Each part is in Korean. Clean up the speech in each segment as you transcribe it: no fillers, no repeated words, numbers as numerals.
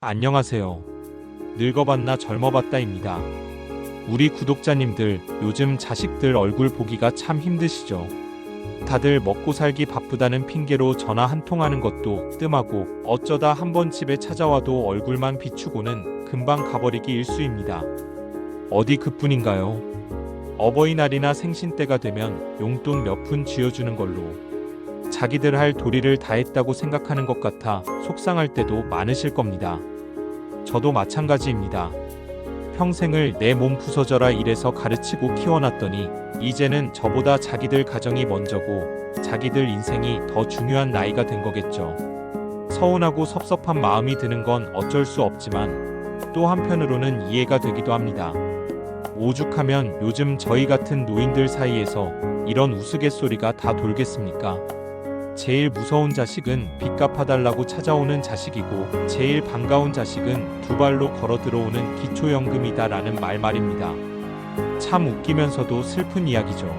안녕하세요. 늙어봤나 젊어봤다입니다. 우리 구독자님들, 요즘 자식들 얼굴 보기가 참 힘드시죠? 다들 먹고 살기 바쁘다는 핑계로 전화 한 통 하는 것도 뜸하고 어쩌다 한번 집에 찾아와도 얼굴만 비추고는 금방 가버리기 일쑤입니다. 어디 그뿐인가요? 어버이날이나 생신 때가 되면 용돈 몇 푼 쥐어주는 걸로 자기들 할 도리를 다 했다고 생각하는 것 같아 속상할 때도 많으실 겁니다. 저도 마찬가지입니다. 평생을 내 몸 부서져라 이래서 가르치고 키워놨더니 이제는 저보다 자기들 가정이 먼저고 자기들 인생이 더 중요한 나이가 된 거겠죠. 서운하고 섭섭한 마음이 드는 건 어쩔 수 없지만 또 한편으로는 이해가 되기도 합니다. 오죽하면 요즘 저희 같은 노인들 사이에서 이런 우스갯소리가 다 돌겠습니까? 제일 무서운 자식은 빚 갚아달라고 찾아오는 자식이고 제일 반가운 자식은 두 발로 걸어 들어오는 기초연금이다라는 말입니다. 참 웃기면서도 슬픈 이야기죠.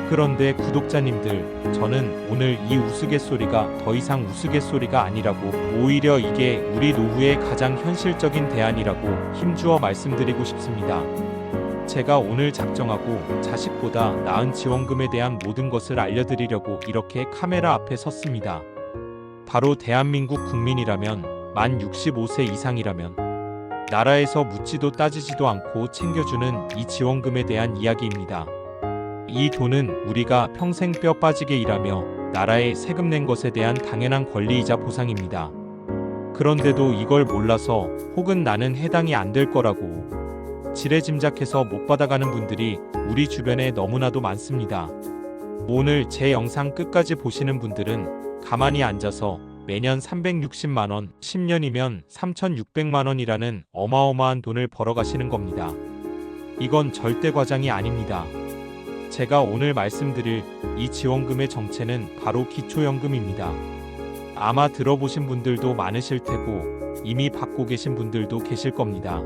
그런데 구독자님들, 저는 오늘 이 우스갯소리가 더 이상 우스갯소리가 아니라고, 오히려 이게 우리 노후의 가장 현실적인 대안이라고 힘주어 말씀드리고 싶습니다. 제가 오늘 작정하고 자식보다 나은 지원금에 대한 모든 것을 알려드리려고 이렇게 카메라 앞에 섰습니다. 바로 대한민국 국민이라면, 만 65세 이상이라면 나라에서 묻지도 따지지도 않고 챙겨주는 이 지원금에 대한 이야기입니다. 이 돈은 우리가 평생 뼈 빠지게 일하며 나라에 세금 낸 것에 대한 당연한 권리이자 보상입니다. 그런데도 이걸 몰라서 혹은 나는 해당이 안 될 거라고 지레짐작해서 못 받아가는 분들이 우리 주변에 너무나도 많습니다. 오늘 제 영상 끝까지 보시는 분들은 가만히 앉아서 매년 360만원, 10년이면 3,600만원이라는 어마어마한 돈을 벌어가시는 겁니다. 이건 절대 과장이 아닙니다. 제가 오늘 말씀드릴 이 지원금의 정체는 바로 기초연금입니다. 아마 들어보신 분들도 많으실 테고 이미 받고 계신 분들도 계실 겁니다.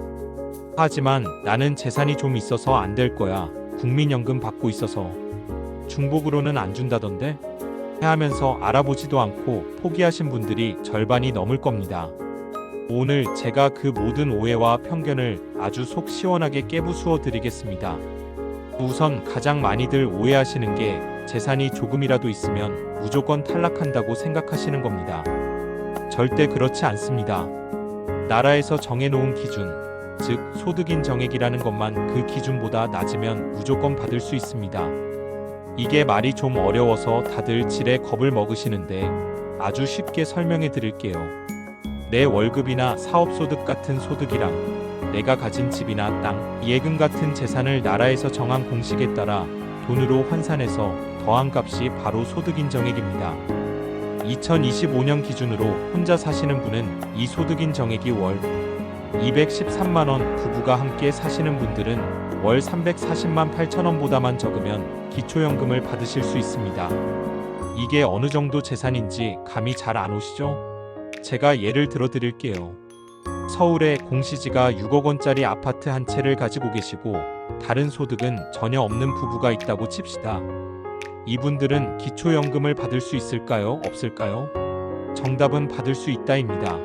하지만 나는 재산이 좀 있어서 안 될 거야, 국민연금 받고 있어서 중복으로는 안 준다던데? 하면서 알아보지도 않고 포기하신 분들이 절반이 넘을 겁니다. 오늘 제가 그 모든 오해와 편견을 아주 속 시원하게 깨부수어 드리겠습니다. 우선 가장 많이들 오해하시는 게 재산이 조금이라도 있으면 무조건 탈락한다고 생각하시는 겁니다. 절대 그렇지 않습니다. 나라에서 정해놓은 기준, 즉 소득인 정액이라는 것만 그 기준보다 낮으면 무조건 받을 수 있습니다. 이게 말이 좀 어려워서 다들 지레 겁을 먹으시는데 아주 쉽게 설명해 드릴게요. 내 월급이나 사업소득 같은 소득이랑 내가 가진 집이나 땅, 예금 같은 재산을 나라에서 정한 공식에 따라 돈으로 환산해서 더한 값이 바로 소득인 정액입니다. 2025년 기준으로 혼자 사시는 분은 이 소득인 정액이 월 213만원, 부부가 함께 사시는 분들은 월 340만 8천원보다만 적으면 기초연금을 받으실 수 있습니다. 이게 어느 정도 재산인지 감이 잘 안 오시죠? 제가 예를 들어 드릴게요. 서울에 공시지가 6억 원짜리 아파트 한 채를 가지고 계시고 다른 소득은 전혀 없는 부부가 있다고 칩시다. 이분들은 기초연금을 받을 수 있을까요? 없을까요? 정답은 받을 수 있다입니다.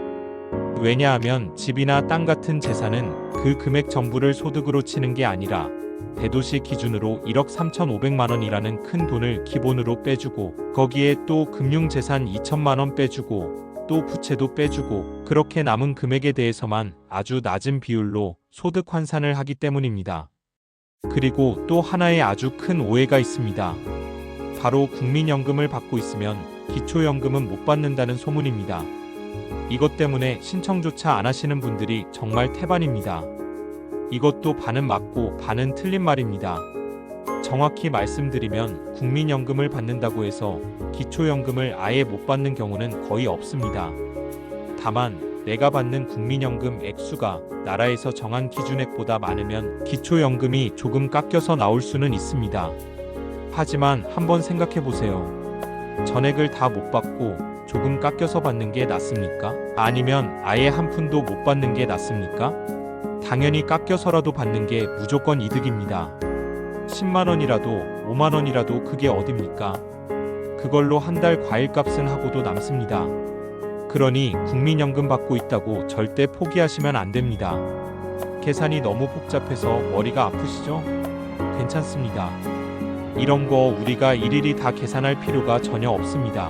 왜냐하면 집이나 땅 같은 재산은 그 금액 전부를 소득으로 치는 게 아니라 대도시 기준으로 1억 3,500만원이라는 큰 돈을 기본으로 빼주고 거기에 또 금융재산 2천만원 빼주고 또 부채도 빼주고 그렇게 남은 금액에 대해서만 아주 낮은 비율로 소득 환산을 하기 때문입니다. 그리고 또 하나의 아주 큰 오해가 있습니다. 바로 국민연금을 받고 있으면 기초연금은 못 받는다는 소문입니다. 이것 때문에 신청조차 안 하시는 분들이 정말 태반입니다. 이것도 반은 맞고 반은 틀린 말입니다. 정확히 말씀드리면 국민연금을 받는다고 해서 기초연금을 아예 못 받는 경우는 거의 없습니다. 다만 내가 받는 국민연금 액수가 나라에서 정한 기준액보다 많으면 기초연금이 조금 깎여서 나올 수는 있습니다. 하지만 한번 생각해보세요. 전액을 다 못 받고 조금 깎여서 받는 게 낫습니까? 아니면 아예 한 푼도 못 받는 게 낫습니까? 당연히 깎여서라도 받는 게 무조건 이득입니다. 10만원이라도 5만원이라도 그게 어딥니까? 그걸로 한 달 과일값은 하고도 남습니다. 그러니 국민연금 받고 있다고 절대 포기하시면 안 됩니다. 계산이 너무 복잡해서 머리가 아프시죠? 괜찮습니다. 이런 거 우리가 일일이 다 계산할 필요가 전혀 없습니다.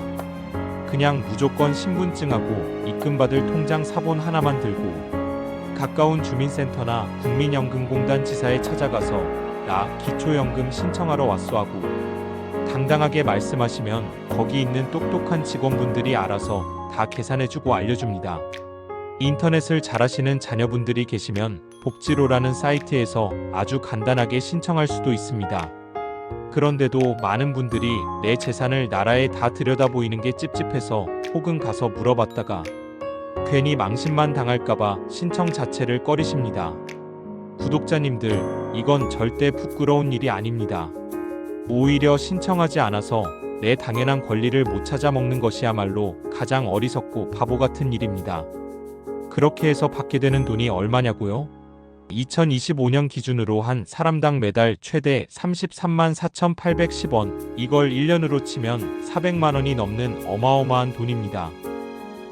그냥 무조건 신분증하고 입금받을 통장 사본 하나만 들고 가까운 주민센터나 국민연금공단 지사에 찾아가서 나 기초연금 신청하러 왔어 하고 당당하게 말씀하시면 거기 있는 똑똑한 직원분들이 알아서 다 계산해주고 알려줍니다. 인터넷을 잘하시는 자녀분들이 계시면 복지로라는 사이트에서 아주 간단하게 신청할 수도 있습니다. 그런데도 많은 분들이 내 재산을 나라에 다 들여다 보이는 게 찝찝해서 혹은 가서 물어봤다가 괜히 망신만 당할까봐 신청 자체를 꺼리십니다. 구독자님들, 이건 절대 부끄러운 일이 아닙니다. 오히려 신청하지 않아서 내 당연한 권리를 못 찾아 먹는 것이야말로 가장 어리석고 바보 같은 일입니다. 그렇게 해서 받게 되는 돈이 얼마냐고요? 2025년 기준으로 한 사람당 매달 최대 33만 4,810원, 이걸 1년으로 치면 400만 원이 넘는 어마어마한 돈입니다.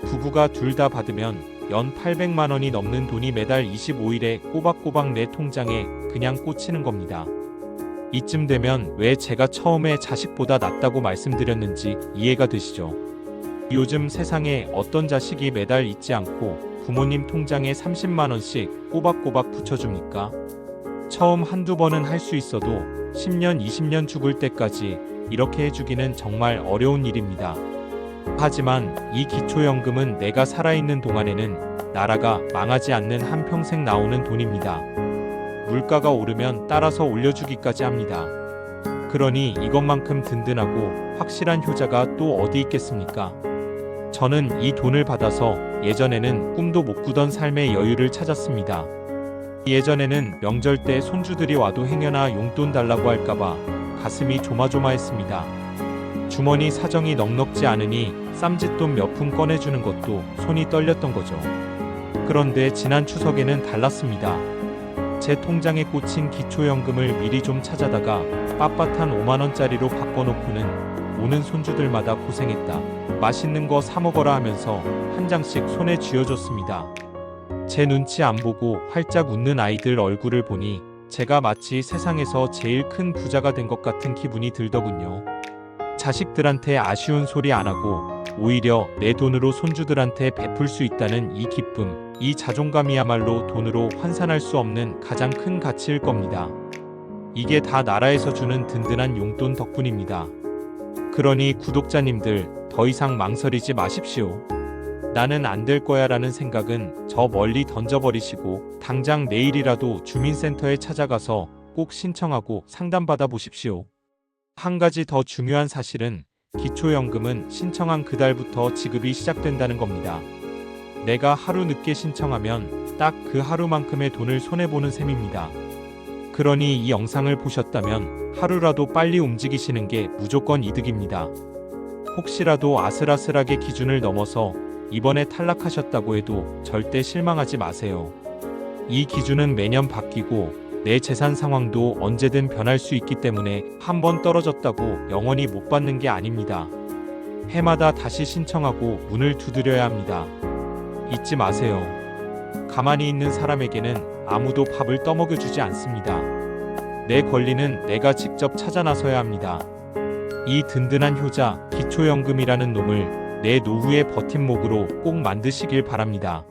부부가 둘 다 받으면 연 800만 원이 넘는 돈이 매달 25일에 꼬박꼬박 내 통장에 그냥 꽂히는 겁니다. 이쯤 되면 왜 제가 처음에 자식보다 낫다고 말씀드렸는지 이해가 되시죠? 요즘 세상에 어떤 자식이 매달 잊지 않고 부모님 통장에 30만 원씩 꼬박꼬박 붙여줍니까? 처음 한두 번은 할 수 있어도 10년, 20년 죽을 때까지 이렇게 해주기는 정말 어려운 일입니다. 하지만 이 기초연금은 내가 살아있는 동안에는 나라가 망하지 않는 한평생 나오는 돈입니다. 물가가 오르면 따라서 올려주기까지 합니다. 그러니 이것만큼 든든하고 확실한 효자가 또 어디 있겠습니까? 저는 이 돈을 받아서 예전에는 꿈도 못 꾸던 삶의 여유를 찾았습니다. 예전에는 명절 때 손주들이 와도 행여나 용돈 달라고 할까봐 가슴이 조마조마했습니다. 주머니 사정이 넉넉지 않으니 쌈짓돈 몇 푼 꺼내주는 것도 손이 떨렸던 거죠. 그런데 지난 추석에는 달랐습니다. 제 통장에 꽂힌 기초연금을 미리 좀 찾아다가 빳빳한 5만원짜리로 바꿔놓고는 오는 손주들마다 고생했다, 맛있는 거 사 먹어라 하면서 한 장씩 손에 쥐어줬습니다. 제 눈치 안 보고 활짝 웃는 아이들 얼굴을 보니 제가 마치 세상에서 제일 큰 부자가 된 것 같은 기분이 들더군요. 자식들한테 아쉬운 소리 안 하고 오히려 내 돈으로 손주들한테 베풀 수 있다는 이 기쁨, 이 자존감이야말로 돈으로 환산할 수 없는 가장 큰 가치일 겁니다. 이게 다 나라에서 주는 든든한 용돈 덕분입니다. 그러니 구독자님들, 더 이상 망설이지 마십시오. 나는 안 될 거야 라는 생각은 저 멀리 던져버리시고 당장 내일이라도 주민센터에 찾아가서 꼭 신청하고 상담받아 보십시오. 한 가지 더 중요한 사실은 기초연금은 신청한 그달부터 지급이 시작된다는 겁니다. 내가 하루 늦게 신청하면 딱 그 하루만큼의 돈을 손해보는 셈입니다. 그러니 이 영상을 보셨다면 하루라도 빨리 움직이시는 게 무조건 이득입니다. 혹시라도 아슬아슬하게 기준을 넘어서 이번에 탈락하셨다고 해도 절대 실망하지 마세요. 이 기준은 매년 바뀌고 내 재산 상황도 언제든 변할 수 있기 때문에 한 번 떨어졌다고 영원히 못 받는 게 아닙니다. 해마다 다시 신청하고 문을 두드려야 합니다. 잊지 마세요. 가만히 있는 사람에게는 아무도 밥을 떠먹여주지 않습니다. 내 권리는 내가 직접 찾아 나서야 합니다. 이 든든한 효자, 기초연금이라는 놈을 내 노후의 버팀목으로 꼭 만드시길 바랍니다.